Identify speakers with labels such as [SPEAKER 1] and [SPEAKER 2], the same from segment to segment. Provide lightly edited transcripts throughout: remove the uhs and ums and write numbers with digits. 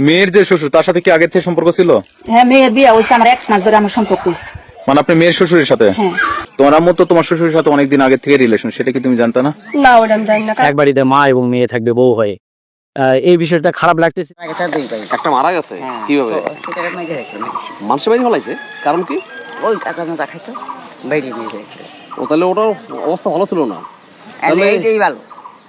[SPEAKER 1] মেয়ের যে শ্বশুর তার সাথে কি আগের থেকে সম্পর্ক ছিল?
[SPEAKER 2] হ্যাঁ, মেয়ের বিয়ে হয়েছে আমার 1 মাস ধরে আমার সম্পর্ক হয়েছে।
[SPEAKER 1] মানে আপনি মেয়ের শ্বশুরের সাথে?
[SPEAKER 2] হ্যাঁ।
[SPEAKER 1] তোমার আম্মু তো তোমার শ্বশুরের সাথে অনেকদিন আগে থেকে রিলেশন, সেটা কি তুমি জানতা না?
[SPEAKER 2] না, ওটা আমি জানি না।
[SPEAKER 3] এক বাড়িতে মা এবং মেয়ে থাকবে বউ হয়ে, এই বিষয়টা খারাপ লাগতেছে।
[SPEAKER 4] একটা মারা গেছে কিভাবে? মানুষের বাড়ি ফলাইছে, কারণ কি?
[SPEAKER 5] ওই টাকা না দেখাইতো বাইরে নিয়ে যাইছে।
[SPEAKER 4] ও তাহলে ওটার অবস্থা ভালো ছিল না? তাহলে
[SPEAKER 5] এইটাই ভালো,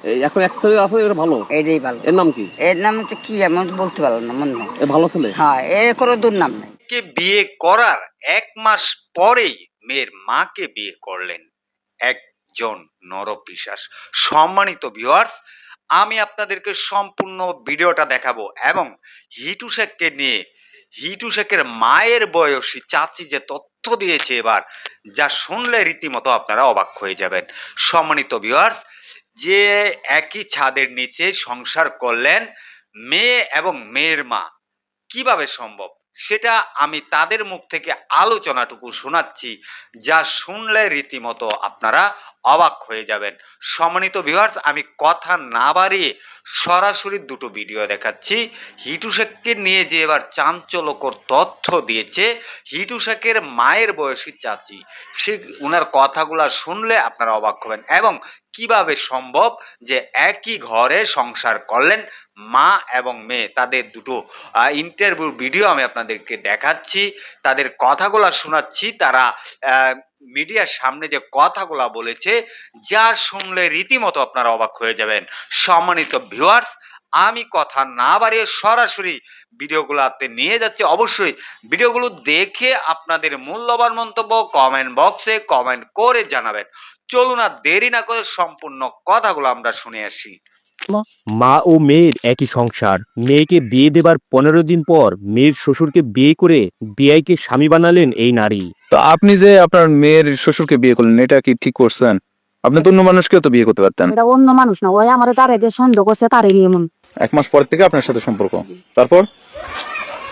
[SPEAKER 4] এই এখন এক ছেলে আছে, এটা ভালো।
[SPEAKER 5] এইটাই ভালো।
[SPEAKER 4] এর নাম কি?
[SPEAKER 5] এর নাম তো কি আমি তো বলতে পারলাম না, মনে নাই।
[SPEAKER 4] এ ভালো ছেলে?
[SPEAKER 5] হ্যাঁ, এর কোনো দুর্নাম নাই।
[SPEAKER 6] কে বিয়ে করার 1 মাস পরেই মেয়ের মাকে বিয়ে করলেন একজন নরপিশাচ। সম্মানিত ভিউয়ার্স, আমি আপনাদেরকে সম্পূর্ণ ভিডিওটা দেখাবো এবং হিটু শেখকে নিয়ে, হিটু শেখের মায়ের বয়সী চাচি যে তথ্য দিয়েছে এবার, যা শুনলে রীতিমতো আপনারা অবাক হয়ে যাবেন। সম্মানিত ভিউয়ার্স, যে একই ছাদের নিচে সংসার করলেন মেয়ে এবং মেয়ের মা, কিভাবে সম্ভব সেটা আমি তাদের মুখ থেকে আলোচনাটুকু শোনাচ্ছি, যা শুনলে রীতিমতো আপনারা অবাক হয়ে যাবেন। সম্মানিত ভিউয়ার্স, আমি কথা না বাড়িয়ে সরাসরি দুটো ভিডিও দেখাচ্ছি। হিটু শেখকে নিয়ে যে এবার চাঞ্চল্যকর তথ্য দিয়েছে হিটু শেখের মায়ের বয়সী চাচি, সে ওনার কথাগুলা শুনলে আপনারা অবাক হবেন এবং কিভাবে সম্ভব যে একই ঘরে সংসার করলেন মা এবং মেয়ে। তাদের দুটো ইন্টারভিউ ভিডিও আমি আপনাদেরকে দেখাচ্ছি, তাদের কথাগুলা শোনাচ্ছি। তারা মিডিয়ার সামনে যে কথাগুলা বলেছে, যা শুনলে রীতিমতো আপনারা অবাক হয়ে যাবেন। সম্মানিত ভিউয়ার্স, আমি কথা না বাড়িয়ে সরাসরি ভিডিওগুলোতে নিয়ে যাচ্ছি। অবশ্যই ভিডিওগুলো দেখে আপনাদের মূল্যবান মন্তব্য কমেন্ট বক্সে কমেন্ট করে জানাবেন। চলুন আর দেরি না করে সম্পূর্ণ কথাগুলো আমরা শুনে আসি।
[SPEAKER 3] মা ও মেয়ের একই সংসার, মেয়েকে বিয়ে দেবার 15 দিন পর মেয়ের শ্বশুরকে বিয়ে করে বিয়াইকে স্বামী বানালেন এই নারী।
[SPEAKER 1] তো আপনি যে আপনার মেয়ের শ্বশুরকে বিয়ে করলেন, এটা কি ঠিক করছেন? আপনি তো অন্য মানুষকেও তো বিয়ে করতে পারতেন।
[SPEAKER 2] এটা অন্য মানুষ না, ওই আমার তারে যে সন্দেহ করছে তারে নিয়ে মন।
[SPEAKER 1] 1 মাস পর থেকে আপনার সাথে সম্পর্ক,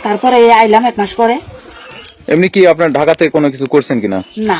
[SPEAKER 2] তারপরে এই আইলাম 1 মাস পরে।
[SPEAKER 1] এমনি কি আপনার ঢাকাতে কোনো কিছু করছেন কিনা?
[SPEAKER 2] না,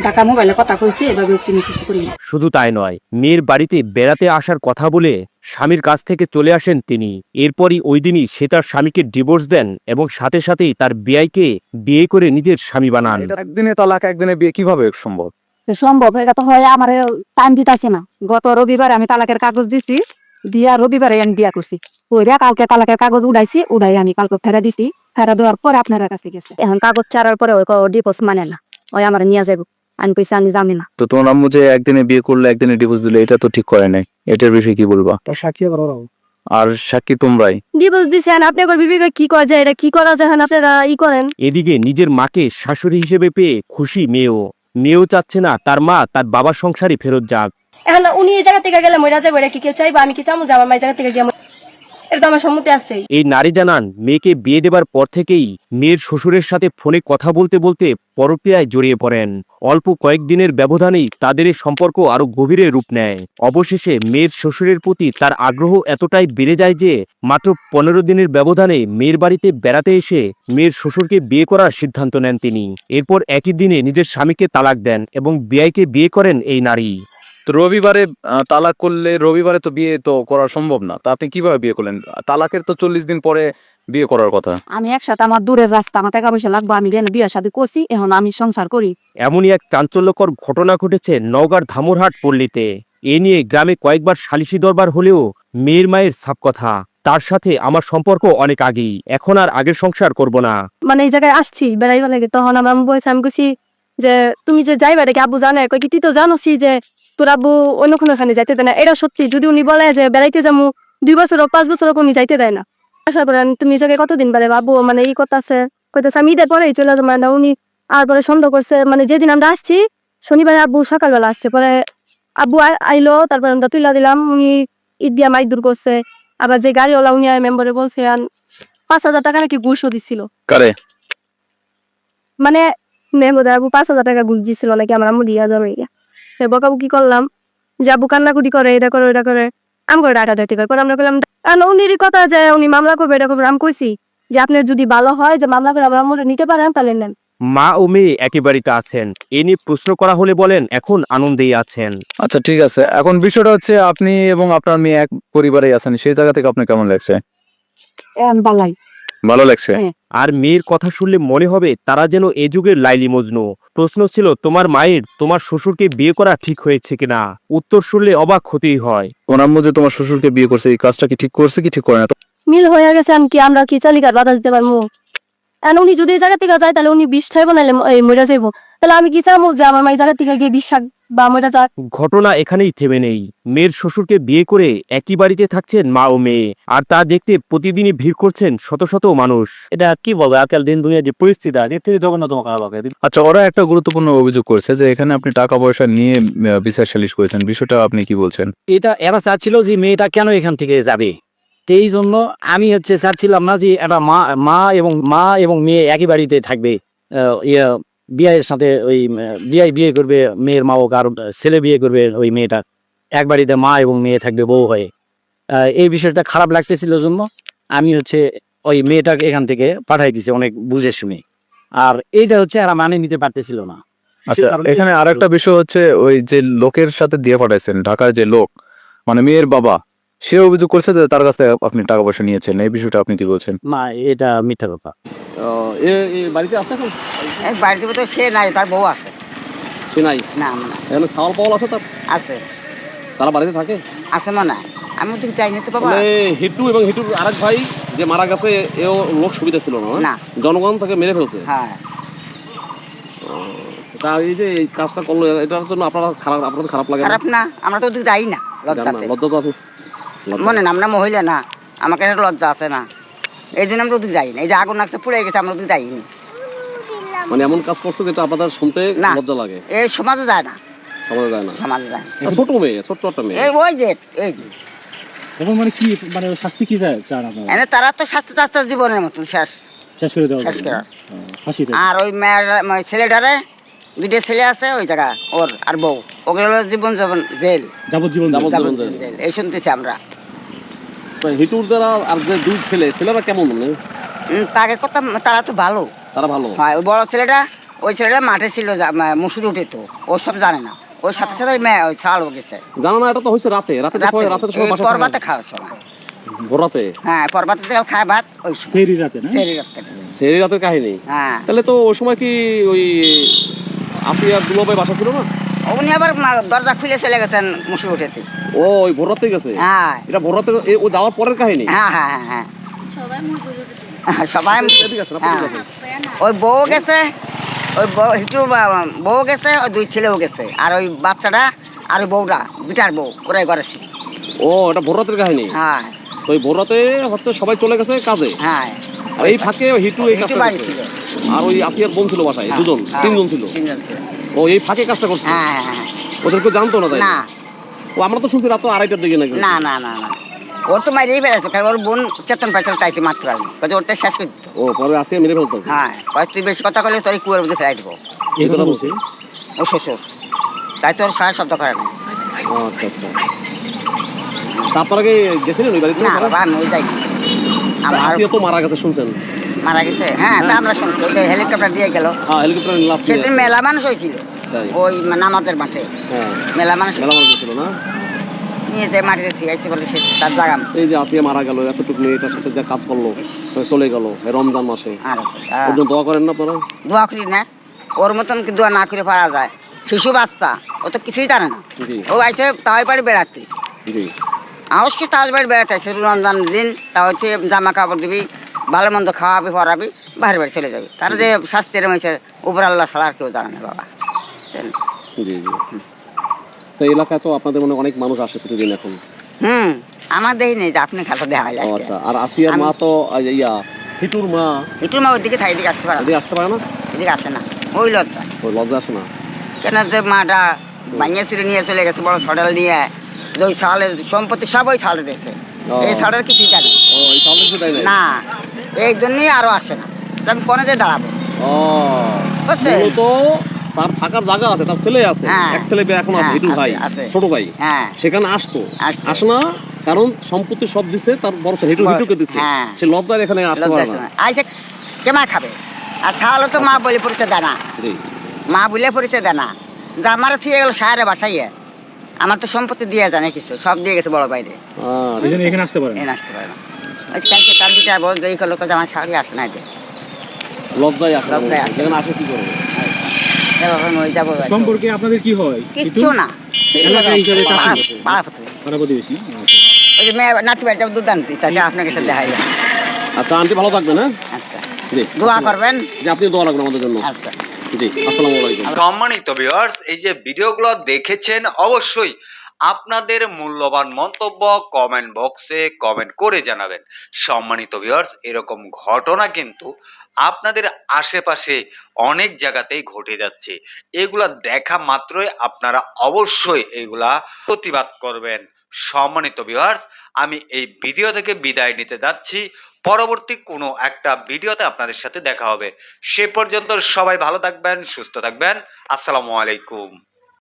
[SPEAKER 2] ঢাকা মোবাইলে কথা কইছি, এভাবে তিনি কিছু করি না।
[SPEAKER 3] শুধু তাই নয়, মেয়ের বাড়িতে বেড়াতে আসার কথা বলে স্বামীর কাছ থেকে চলে আসেন তিনি। এরপরই ওই দিনই সে তার স্বামীকে ডিভোর্স দেন এবং সাথে সাথেই তার বিয়াইকে বিয়ে করে নিজের স্বামী বানান।
[SPEAKER 1] একদিনে তালাক, একদিনে বিয়ে কিভাবে সম্ভব?
[SPEAKER 2] সম্ভব এটা তো হয়, আমার টাইম দিতেছে না। গত রবিবারে আমি তালাকের কাগজ দিছি, দিয়া রবিবারে আমি বিয়া করছি। ওইরা কালকে তালাকের কাগজ উড়াইছি, উড়াই আমি কালকে ফেরা দিছি। ফেরা দেওয়ার পরে আপনার কাছে গেছে। এখন কাগজ ছাড়ার পরে ওই ডিভোর্স মানে না, ওই আমার নিয়ে যাবো। আমি কইছি আমি জানি না।
[SPEAKER 1] তো তোমার আম্মু যে একদিনে বিয়ে করলে একদিনে ডিভোর্স দিলে, এটা তো ঠিক করে নাই। এটার বিষয়ে কি বলবা? আর সাক্ষী তোমরাই।
[SPEAKER 2] ডিভোর্স দিছেন, আপনি একবার বিবেকে কি করা যায়, এটা কি করা যায় আপনারা ই করেন।
[SPEAKER 3] এদিকে নিজের মাকে শাশুড়ি হিসেবে পেয়ে খুশি মেয়েও চাচ্ছে না তার মা তার বাবার সংসারে ফেরত যাক।
[SPEAKER 2] এখন উনি এই জায়গা থেকে গেলে মরে যাবে, এটা কি কেউ চাইবো? আমি কি চামু যে আমার মায়ের জায়গা থেকে গিয়ে? এটা তো আমার সম্মতি আছে।
[SPEAKER 3] এই নারী জানান, মেয়েকে বিয়ে দেবার পর থেকেই মেয়ের শ্বশুরের সাথে ফোনে কথা বলতে বলতে পরকীয়ায় জড়িয়ে পড়েন। অল্প কয়েকদিনের ব্যবধানেই তাদের এই সম্পর্ক আরো গভীরে রূপ নেয়। অবশেষে মেয়ের শ্বশুরের প্রতি তার আগ্রহ এতটাই বেড়ে যায় যে মাত্র 15 দিনের ব্যবধানে মেয়ের বাড়িতে বেড়াতে এসে মেয়ের শ্বশুরকে বিয়ে করার সিদ্ধান্ত নেন তিনি। এরপর একই দিনে নিজের স্বামীকে তালাক দেন এবং বিয়াইকে বিয়ে করেন এই নারী।
[SPEAKER 1] তো রবিবারে তালাক করলে রবিবারে তো বিয়ে তো করা সম্ভব না। তা আপনি কিভাবে বিয়ে করলেন? তালাকের তো 40 দিন পরে বিয়ে করার কথা।
[SPEAKER 2] আমি একসাথে, আমার দূরের রাস্তা, আমার টাকা পয়সা লাগবে, আমি বিয়ে শাদী করছি, এখন আমি সংসার করি।
[SPEAKER 3] এমনই এক চাঞ্চল্যকর ঘটনা ঘটেছে নওগাঁর ধামরহাট পল্লীতে। এ নিয়ে গ্রামে কয়েকবার সালিশি দরবার হলেও মেয়ের মায়ের সাপ কথা, তার সাথে আমার সম্পর্ক অনেক আগেই, এখন আর আগের সংসার করব না।
[SPEAKER 2] মানে এই জায়গায় আসছি বেড়াইবা লাগে, তখন আমার আম্মু বলছে, আমি কইছি যে তুমি যে যাইবা রেখে আব্বু জানে, কই কি তুই তো জানোসি যে তোর আব্বু অন্য কোনো ওখানে যাইতে দেয় না। এটা সত্যি, যদি উনি বলে যে বেড়াইতে যাবো 2 বছর হোক 5 বছর হোক, উনি যাইতে দেয় না। আসার পরে তুমি এই জায়গায় কতদিন বেড়ে বাবু, মানে এই কথা আছে কইতেছে আমি ঈদের পরেই চলে যাবো। মানে উনি আর পরে সন্দেহ করছে, মানে যেদিন আমরা আসছি শনিবারে আব্বু সকালবেলা আসছে, পরে আব্বু আইলো, তারপরে আমরা তুইলা দিলাম। উনি ঈদ দিয়া মাইক দূর করছে। আবার যে গাড়িওয়ালা উনি মেম্বারে বলছে 5,000 টাকা নাকি ঘুষও দিছিল।
[SPEAKER 1] কারে?
[SPEAKER 2] মানে মেম্বার আব্বু 5,000 টাকা ঘুষ দিছিল নাকি আমার আম্মু দিয়া যাবে। বকাবকি করলাম যে আব্বু কান্নাকুটি করে, এটা করে ওটা করে, আমি করে ডাটাডাটি করে। পরে আমরা বললাম উনির কথা যে উনি মামলা করবে, এটা করবে। আমি কইছি যে আপনার যদি ভালো হয় যে মামলা করে আমার আম্মুরে নিতে পারেন তাহলে নেন।
[SPEAKER 3] মা ও মেয়ে একেবারেই আছেন, এ নিয়ে প্রশ্ন করা হলে বলেন এখন আনন্দেই আছেন।
[SPEAKER 1] আচ্ছা ঠিক আছে, এখন বিষয়টা হচ্ছে আপনি এবং আপনার মেয়ে এক পরিবারেই আছেন, সেই জায়গা থেকে আপনার কেমন লাগছে?
[SPEAKER 2] বালাই
[SPEAKER 1] ভালো লাগছে।
[SPEAKER 2] হ্যাঁ।
[SPEAKER 3] আর মেয়ের কথা শুনলে মনে হবে তারা যেন এ যুগের লাইলি মজনু। প্রশ্ন ছিল তোমার মায়ের তোমার শ্বশুরকে বিয়ে করা ঠিক হয়েছে কিনা। উত্তর শুনলে অবাক হতেই হয়।
[SPEAKER 1] ওর আম্মু যে তোমার শ্বশুরকে বিয়ে করছে এই কাজটা কি ঠিক করছে কি ঠিক করে না?
[SPEAKER 2] মিল হয়ে গেছে কি আমরা কি চালিকার বাধা দিতে পারবো? এখন উনি যদি এই জায়গা থেকে যায় তাহলে উনি বিষ খাইবো নাহলে মরে যাইবো। তাহলে আমি কি চাবো যে আমার মা এই জায়গা থেকে গিয়ে বিষ খাক বা মরে যাক?
[SPEAKER 3] ঘটনা এখানেই থেমে নেই। মেয়ের শ্বশুরকে বিয়ে করে একই বাড়িতে থাকছেন মা ও মেয়ে, আর তা দেখতে প্রতিদিনই ভিড় করছেন শত শত মানুষ। এটা কি বলবো, আজকাল দিন দুনিয়ার যে পরিস্থিতি আছে এতে জঘন্যতম খারাপ লাগে।
[SPEAKER 1] আচ্ছা, ওরা একটা গুরুত্বপূর্ণ অভিযোগ করছে যে এখানে আপনি টাকা পয়সা নিয়ে বিচার সালিশ করেছেন, বিষয়টা আপনি কি বলছেন?
[SPEAKER 7] এটা এরা চাচ্ছিল যে মেয়েটা কেন এখান থেকে যাবে, তো এই জন্য আমি চাচ্ছিলাম না যে একটা মা এবং মেয়ে একই বাড়িতে থাকবে। বিয়ের সাথে ওই বিয়ে করবে মেয়ের মা, হোক আর ছেলে বিয়ে করবে ওই মেয়েটা, এক বাড়িতে মা এবং মেয়ে থাকবে বউ হয়ে। এই বিষয়টা খারাপ লাগতেছিল জন্য আমি ওই মেয়েটাকে এখান থেকে পাঠাই দিছি অনেক বুঝে শুনে। আর এইটা এরা মানে নিতে পারতেছিল না।
[SPEAKER 1] আচ্ছা, এখানে আর একটা বিষয় হচ্ছে ওই যে লোকের সাথে দিয়ে পাঠাইছেন, ঢাকার যে লোক মানে মেয়ের বাবা, সে অভিযোগ করছে যে তার কাছে আপনি টাকা পয়সা নিয়েছেন। এই বিষয়টা আপনি কি বলছেন?
[SPEAKER 7] মা, এটা মিথ্যা কথা।
[SPEAKER 4] বাড়িতে আছে এখন?
[SPEAKER 5] এই বাড়িতে তো সে নাই, তার বউ আছে।
[SPEAKER 4] সে নাই?
[SPEAKER 5] না না
[SPEAKER 4] এখানে ছাগল পাগল আছে তার?
[SPEAKER 5] আছে
[SPEAKER 4] তারা বাড়িতে থাকে?
[SPEAKER 5] আছে মনে হয়, আমি তো চাই না তো বাবা।
[SPEAKER 4] মানে হিটু এবং হিটুর আরেক ভাই যে মারা গেছে এও লোক সুবিধা ছিল না,
[SPEAKER 5] না।
[SPEAKER 4] জনগণ তাকে মেরে ফেলছে।
[SPEAKER 5] হ্যাঁ,
[SPEAKER 4] তা এই যে এই কাজটা করলো এটার জন্য আপনাদের খারাপ লাগে?
[SPEAKER 5] খারাপ না, আমরা তো ওদিকে যাই না লজ্জাতে।
[SPEAKER 4] লজ্জা তো আছে
[SPEAKER 5] মনে না, আমরা মহিলা না, আমাকে একটা লজ্জা আছে না, এই জন্য আমরা ওদিকে যাই না। এই যে আগুন লাগছে পুড়ে গেছে, আমরা ওদিকে যাইনি।
[SPEAKER 4] মানে এমন কাজ করছে যেটা আপনাদের শুনতে
[SPEAKER 5] না।
[SPEAKER 4] লজ্জা লাগে?
[SPEAKER 5] এই সমাজে যায় না,
[SPEAKER 4] সমাজে যায় না।
[SPEAKER 5] সমাজে যায় না।
[SPEAKER 4] ছোট মেয়ে, ছোট্ট একটা মেয়ে।
[SPEAKER 5] এই ওই যে এই যে
[SPEAKER 8] এখন মানে কি, মানে শাস্তি কি চান আপনারা?
[SPEAKER 5] এনে তারা তো শাস্তি চাচ্ছে জীবনের মতন শেষ
[SPEAKER 8] শেষ করে দেওয়া
[SPEAKER 5] শেষ করে।
[SPEAKER 8] ফাঁসি চাই।
[SPEAKER 5] আর ওই মেয়ের ছেলেটারে, দুইটা ছেলে আছে ওই জায়গা ওর আর বউ, ওগুলো হলো জীবন জেল,
[SPEAKER 8] যাবজ্জীবন
[SPEAKER 4] যাবজ্জীবন
[SPEAKER 5] জেল এই শুনতেছি আমরা।
[SPEAKER 4] তো হিটুর যারা আর যে দুই ছেলেরা কেমন? মানে
[SPEAKER 5] তাকে কথা, তারা তো ভালো,
[SPEAKER 4] তারা ভালো?
[SPEAKER 5] হয়। ওই বড় ছেলেটা, ওই ছেলেটা মাঠে ছিল, মুসুরি উঠে, তো ও সব জানে না। ওর সাথে সাথে ওই মেয়ে ওই ছাড়ও গেছে।
[SPEAKER 4] জানো না, এটা তো হয়েছে রাতে রাতে তো সবাই রাতে
[SPEAKER 5] এই পর্বাতে খাওয়ার সময়।
[SPEAKER 4] ভোর রাতে?
[SPEAKER 5] হ্যাঁ, পর্বাতে খায় ভাত ওই
[SPEAKER 8] সেরি রাতে না?
[SPEAKER 5] সেই রাতে।
[SPEAKER 4] সেই রাতের কাহিনী?
[SPEAKER 5] হ্যাঁ,
[SPEAKER 4] তাহলে তো ওই সময় কি ওই আসিয়ার দুলাভাই বাসা ছিল না?
[SPEAKER 5] উনি আবার দরজা খুলে চলে গেছেন মুসুরি উঠেতে।
[SPEAKER 4] ও ওই ভোর রাতে গেছে?
[SPEAKER 5] হ্যাঁ
[SPEAKER 4] এটা ভোর রাতে ও যাওয়ার পরের কাহিনী?
[SPEAKER 5] হ্যাঁ হ্যাঁ হ্যাঁ হ্যাঁ, সবাই।
[SPEAKER 4] এদিকে আসেন,
[SPEAKER 5] হ্যাঁ,
[SPEAKER 4] এদিকে আসেন।
[SPEAKER 5] ওই বউ গেছে, ওই হিটুর বউ গেছে, ওই দুই ছেলেও গেছে, আর ওই বাচ্চাটা আর ওই বউটা, দুটার বউ ওরাই ঘরে ছিল।
[SPEAKER 4] ও এটা ভোর রাতের কাহিনী?
[SPEAKER 5] হ্যাঁ
[SPEAKER 4] তো ওই ভোর রাতে সবাই চলে গেছে কাজে,
[SPEAKER 5] হ্যাঁ,
[SPEAKER 4] আর এই ফাঁকে হিটু এই কাজটা
[SPEAKER 5] বাড়ি
[SPEAKER 4] করছে।
[SPEAKER 5] ছিল।
[SPEAKER 4] আর ওই আসিয়ার বোন ছিল বাসায়,
[SPEAKER 5] হ্যাঁ,
[SPEAKER 4] দুজন,
[SPEAKER 5] হ্যাঁ,
[SPEAKER 4] তিনজন ছিল।
[SPEAKER 5] তিনজন ছিল।
[SPEAKER 4] ও এই ফাঁকে কাজটা করছে?
[SPEAKER 5] হ্যাঁ হ্যাঁ হ্যাঁ।
[SPEAKER 4] ওদেরকে জানতো না তাই?
[SPEAKER 5] না
[SPEAKER 4] ও আমরা তো শুনছি রাত 2:30টার দিকে নাকি?
[SPEAKER 5] না না না না, ওর তো মাইরেই ফেলেছে, কারণ ওর বোন চেতন পাইছিল, তাইতে মারতে পারেনি, ওরটা শেষ করে দিত।
[SPEAKER 4] ও পরে আসিয়া মেরে ফেলতো?
[SPEAKER 5] হ্যাঁ, তুই বেশি কথা বলে তোর কুয়ার মধ্যে ফেলাই দিব।
[SPEAKER 8] এই কথা বলছি।
[SPEAKER 5] ও শ্বশুর, তাই তো ওর সারা শব্দ করে না।
[SPEAKER 4] আচ্ছা আচ্ছা। তারপর আগে গেছিলেন ওই বাড়িতে?
[SPEAKER 5] না বাবা, আমি ওই যাই, আমার
[SPEAKER 4] আসিয়া তো মারা গেছে শুনছেন?
[SPEAKER 5] মারা গেছে। হ্যাঁ, তা আমরা শুনছি, ওই যে হেলিকপ্টার দিয়ে গেল,
[SPEAKER 4] হ্যাঁ, হেলিকপ্টার লাস্ট
[SPEAKER 5] সেদিন মেলা মানুষ হয়েছিল
[SPEAKER 4] তাই?
[SPEAKER 5] ওই নামাজের মাঠে,
[SPEAKER 4] হ্যাঁ,
[SPEAKER 5] মেলা মানুষ
[SPEAKER 4] মেলা মানুষ ছিল না?
[SPEAKER 5] নিয়ে যে মাটিতে থিয়াইছে বলে সে তার জায়গা।
[SPEAKER 4] এই যে আসিয়া মারা গেল, এতটুকু মেয়েটার সাথে যা কাজ করলো, চলে গেল এই রমজান মাসে।
[SPEAKER 5] আর
[SPEAKER 4] ওর জন্য দোয়া করেন না আপনারা?
[SPEAKER 5] দোয়া করি না, ওর মতন কি দোয়া না করে পারা যায়? শিশু বাচ্চা, ও তো কিছুই জানে না।
[SPEAKER 4] জি
[SPEAKER 5] ও আইসে তাই বাড়ি বেড়াতে,
[SPEAKER 4] জি।
[SPEAKER 5] আউস কি তাজ বাড়ি বেড়াতে আসছে রমজান দিন, তা হচ্ছে জামা কাপড় দিবি, ভালো মন্দ খাওয়াবি, পড়াবি, বাইরে বাড়ি চলে যাবি। তার যে শাস্তির হয়েছে উপর আল্লাহ ছাড়া আর কেউ জানে না বাবা। বুঝছেন?
[SPEAKER 4] জি জি। তো এই এলাকায় তো আপনাদের মনে অনেক মানুষ আসে প্রতিদিন এখন?
[SPEAKER 5] আমার দেখি নেই যে আপনি খাতা দেখা
[SPEAKER 4] ও আচ্ছা। আর আসিয়ার মা তো হিটুর মা
[SPEAKER 5] একটু মা ওইদিকে থাকে, এদিকে আসতে পারে না,
[SPEAKER 4] এদিকে আসতে পারে না?
[SPEAKER 5] এদিকে আসে না, ওই লজ্জা।
[SPEAKER 4] ওই লজ্জা আসে না?
[SPEAKER 5] কেন যে মাটা ভাঙিয়ে চুরে নিয়ে চলে গেছে বড় ছড়াল নিয়ে, যে ওই ছাড়ের সম্পত্তি সব ওই ছাড়ে দিয়েছে, এই ছাড়ের কিছুই জানে
[SPEAKER 4] ও এই তাহলে তো তাই
[SPEAKER 5] না, এই জন্যই আরো আসে না, তো আমি কোনে যে দাঁড়াবো।
[SPEAKER 4] ও
[SPEAKER 5] বুঝছেন?
[SPEAKER 4] তো তার থাকার জায়গা আছে, তার ছেলে আছে,
[SPEAKER 5] হ্যাঁ।
[SPEAKER 4] এক ছেলে এখন আছে,
[SPEAKER 5] হ্যাঁ,
[SPEAKER 4] হিটুর ভাই,
[SPEAKER 5] আছে।
[SPEAKER 4] ছোট ভাই,
[SPEAKER 5] হ্যাঁ,
[SPEAKER 4] সেখানে আসতো আসে না, কারণ সম্পত্তি সব দিছে তার বড় ছেলে হিটুকে দিছে,
[SPEAKER 5] হ্যাঁ।
[SPEAKER 4] সে লজ্জায় এখানে আসতে
[SPEAKER 5] লজ্জা
[SPEAKER 4] পারে
[SPEAKER 5] আসে
[SPEAKER 4] না।
[SPEAKER 5] না, আইসে কেমা খাবে, আর খাওয়ালো তো মা বলে পরিচয় দেয় না,
[SPEAKER 4] জি।
[SPEAKER 5] মা বলে পরিচয় দেয় না, যে আমার থিয়ে গেল সাহারে বাসাইয়ে, আমার তো সম্পত্তি দিয়ে জানে কিছু, সব দিয়ে গেছে বড় বাইরে,
[SPEAKER 8] এই জন্য এখানে আসতে পারেন।
[SPEAKER 5] এনে আসতে পারে না। ওই কালকে তার ভিতরে বল এই করলো যে আমার শাড়ি আসে না যে
[SPEAKER 4] লজ্জায় আসে না,
[SPEAKER 5] লজ্জায় আসে।
[SPEAKER 4] যেখানে আসে কি করবে?
[SPEAKER 5] এবার আমি ওই যাবো
[SPEAKER 8] সম্পর্কে আপনাদের কি হয়
[SPEAKER 5] কিচ্ছু না
[SPEAKER 8] এলাকা হিসাবে চাচি
[SPEAKER 5] পাড়া প্রতিবেশী।
[SPEAKER 8] পাড়া প্রতিবেশী
[SPEAKER 5] ওই যে মেয়ে নাতি বাড়ি যাবো দুধ আনতে তাকে আপনাকে সাথে দেখাই যায়।
[SPEAKER 4] আচ্ছা আন্টি ভালো থাকবেন, হ্যাঁ?
[SPEAKER 5] আচ্ছা
[SPEAKER 4] জি,
[SPEAKER 5] দোয়া করবেন।
[SPEAKER 4] যে আপনি দোয়া রাখবেন আমাদের জন্য।
[SPEAKER 5] আচ্ছা
[SPEAKER 4] জি, আসসালামু আলাইকুম।
[SPEAKER 6] সম্মানিত ভিউয়ার্স, এই যে ভিডিওগুলো দেখেছেন, অবশ্যই আপনাদের মূল্যবান মন্তব্য কমেন্ট বক্সে কমেন্ট করে জানাবেন। সম্মানিত ভিউয়ার্স, এরকম ঘটনা কিন্তু আপনাদের আশেপাশে অনেক জায়গাতেই ঘটে যাচ্ছে। এগুলা দেখা মাত্রই আপনারা অবশ্যই এগুলা প্রতিবাদ করবেন। সম্মানিত ভিউয়ার্স, আমি এই ভিডিও থেকে বিদায় নিতে যাচ্ছি। পরবর্তী কোনো একটা ভিডিওতে আপনাদের সাথে দেখা হবে। সে পর্যন্ত সবাই ভালো থাকবেন, সুস্থ থাকবেন। আসসালামু আলাইকুম।